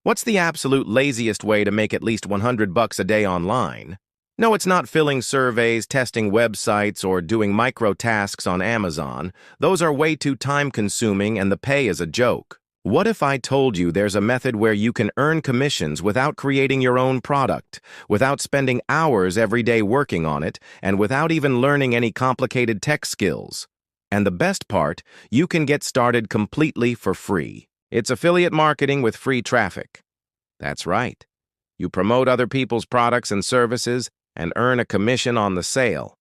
What's the absolute laziest way to make at least 100 bucks a day online? No, it's not filling surveys, testing websites, or doing micro tasks on Amazon. Those are way too time-consuming and the pay is a joke. What if I told you there's a method where you can earn commissions without creating your own product, without spending hours every day working on it, and without even learning any complicated tech skills? And the best part, you can get started completely for free. It's affiliate marketing with free traffic. That's right. You promote other people's products and services and earn a commission on the sale.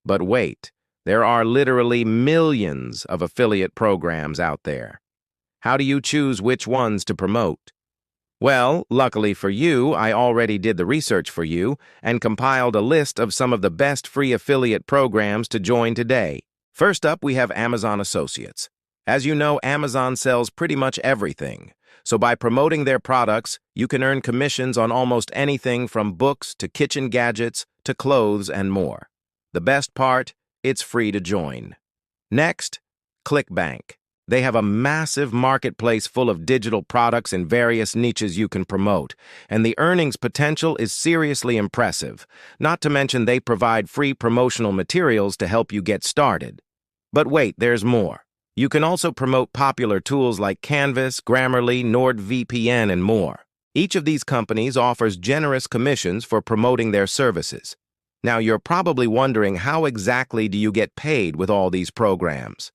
But wait, there are literally millions of affiliate programs out there. How do you choose which ones to promote? Well, luckily for you, I already did the research for you and compiled a list of some of the best free affiliate programs to join today. First up, we have Amazon Associates. As you know, Amazon sells pretty much everything. So by promoting their products, you can earn commissions on almost anything from books to kitchen gadgets to clothes and more. The best part, it's free to join. Next, ClickBank. They have a massive marketplace full of digital products in various niches you can promote, and the earnings potential is seriously impressive. Not to mention they provide free promotional materials to help you get started. But wait, there's more. You can also promote popular tools like Canvas, Grammarly, NordVPN, and more. Each of these companies offers generous commissions for promoting their services. Now, you're probably wondering, how exactly do you get paid with all these programs?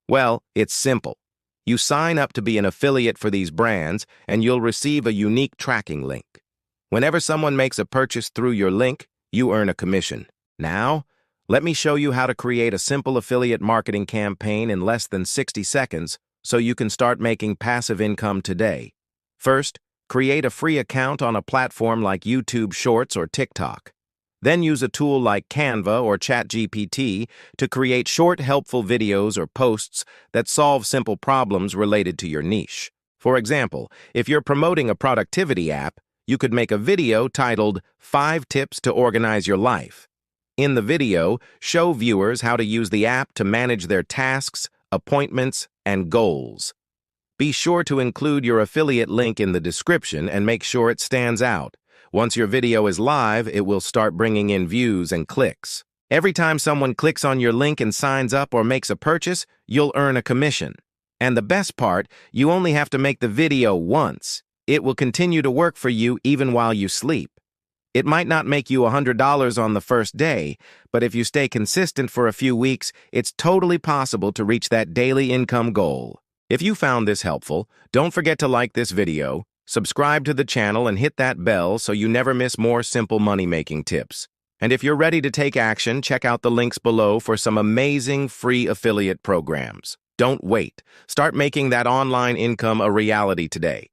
Well, it's simple. You sign up to be an affiliate for these brands, and you'll receive a unique tracking link. Whenever someone makes a purchase through your link, you earn a commission. Now, let me show you how to create a simple affiliate marketing campaign in less than 60 seconds so you can start making passive income today. First, create a free account on a platform like YouTube Shorts or TikTok. Then use a tool like Canva or ChatGPT to create short, helpful videos or posts that solve simple problems related to your niche. For example, if you're promoting a productivity app, you could make a video titled 5 Tips to Organize Your Life. In the video, show viewers how to use the app to manage their tasks, appointments, and goals. Be sure to include your affiliate link in the description and make sure it stands out. Once your video is live, it will start bringing in views and clicks. Every time someone clicks on your link and signs up or makes a purchase, you'll earn a commission. And the best part, you only have to make the video once. It will continue to work for you even while you sleep. It might not make you $100 on the first day, but if you stay consistent for a few weeks, it's totally possible to reach that daily income goal. If you found this helpful, don't forget to like this video, subscribe to the channel, and hit that bell so you never miss more simple money-making tips. And if you're ready to take action, check out the links below for some amazing free affiliate programs. Don't wait. Start making that online income a reality today.